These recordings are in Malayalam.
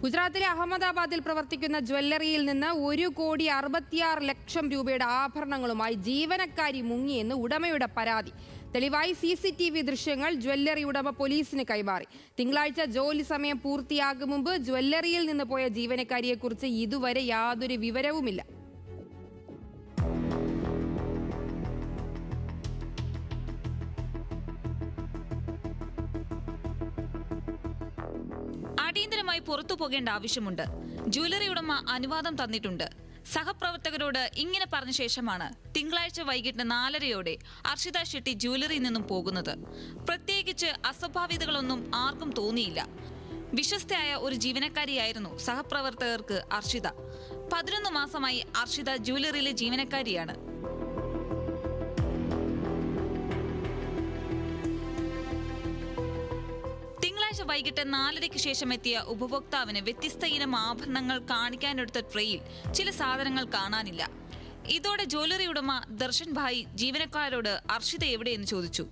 ഗുജറാത്തിലെ അഹമ്മദാബാദിൽ പ്രവർത്തിക്കുന്ന ജ്വല്ലറിയിൽ നിന്ന് 1,66,00,000 രൂപയുടെ ആഭരണങ്ങളുമായി ജീവനക്കാരി മുങ്ങിയെന്ന് ഉടമയുടെ പരാതി. തെളിവായി CCTV ദൃശ്യങ്ങൾ ജ്വല്ലറി ഉടമ പോലീസിന് കൈമാറി. തിങ്കളാഴ്ച ജോലി സമയം പൂർത്തിയാകും മുമ്പ് ജ്വല്ലറിയിൽ നിന്ന് പോയ ജീവനക്കാരിയെക്കുറിച്ച് ഇതുവരെ യാതൊരു വിവരവുമില്ല. അടിയന്തരമായി പുറത്തു പോകേണ്ട ആവശ്യമുണ്ട്. ജ്വല്ലറി ഉടമ അനുവാദം തന്നിട്ടുണ്ട്. സഹപ്രവർത്തകരോട് ഇങ്ങനെ പറഞ്ഞ ശേഷമാണ് തിങ്കളാഴ്ച വൈകിട്ട് 4:30 അർഷിത ഷെട്ടി ജ്വല്ലറിയിൽ നിന്നും പോകുന്നത്. പ്രത്യേകിച്ച് അസ്വാഭാവികതകളൊന്നും ആർക്കും തോന്നിയില്ല. വിശ്വസ്തയായ ഒരു ജീവനക്കാരിയായിരുന്നു സഹപ്രവർത്തകർക്ക് അർഷിത. 11 മാസമായി അർഷിത ജ്വല്ലറിയിലെ ജീവനക്കാരിയാണ്. വൈകിട്ട് 4:30 ശേഷം എത്തിയ ഉപഭോക്താവിന് വ്യത്യസ്ത ഇനം ആഭരണങ്ങൾ കാണിക്കാനെടുത്ത ട്രേയിൽ ചില സാധനങ്ങൾ കാണാനില്ല. ഇതോടെ ജ്വല്ലറി ഉടമ ദർശൻ ഭായ് ജീവനക്കാരോട് അർഷിത എവിടെയെന്ന് ചോദിച്ചു.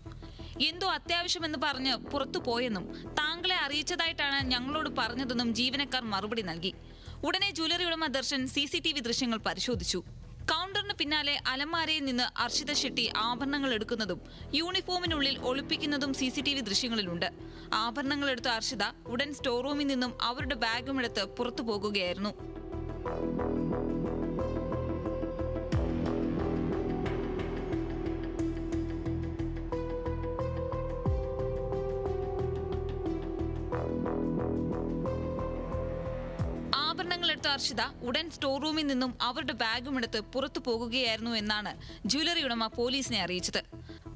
എന്തോ അത്യാവശ്യമെന്ന് പറഞ്ഞ് പുറത്തു പോയെന്നും താങ്കളെ അറിയിച്ചതായിട്ടാണ് ഞങ്ങളോട് പറഞ്ഞതെന്നും ജീവനക്കാർ മറുപടി നൽകി. ഉടനെ ജ്വല്ലറി ഉടമ ദർശൻ CCTV ദൃശ്യങ്ങൾ പരിശോധിച്ചു. കൗണ്ടറിന് പിന്നാലെ അലമാരയിൽ നിന്ന് അർഷിത ഷെട്ടി ആഭരണങ്ങൾ എടുക്കുന്നതും യൂണിഫോമിനുള്ളിൽ ഒളിപ്പിക്കുന്നതും CCTV ദൃശ്യങ്ങളിലുണ്ട്. ആഭരണങ്ങൾ എടുത്ത അർഷിത ഉടൻ സ്റ്റോർ റൂമിൽ നിന്നും അവരുടെ ബാഗും എടുത്ത് പുറത്തു പോകുകയായിരുന്നു. എടുത്ത അർഷിത ഉടൻ സ്റ്റോർ റൂമിൽ നിന്നും അവരുടെ ബാഗും എടുത്ത് പുറത്തു പോകുകയായിരുന്നു എന്നാണ് ജ്വല്ലറി ഉടമ പോലീസിനെ അറിയിച്ചത്.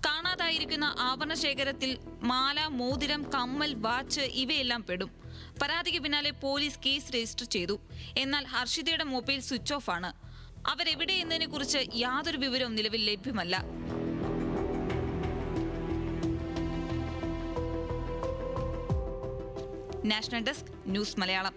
കാണാതായിരിക്കുന്ന ആഭരണ ശേഖരത്തിൽ മാല, മോതിരം, കമ്മൽ, വാച്ച് ഇവയെല്ലാം പെടും. പരാതിക്ക് പിന്നാലെ പോലീസ് കേസ് രജിസ്റ്റർ ചെയ്തു. എന്നാൽ ഹർഷിതയുടെ മൊബൈൽ സ്വിച്ച് ഓഫ് ആണ്. അവരെവിടെ എന്നതിനെ കുറിച്ച് യാതൊരു വിവരവും നിലവിൽ ലഭ്യമല്ല. National desk, news Malayalam.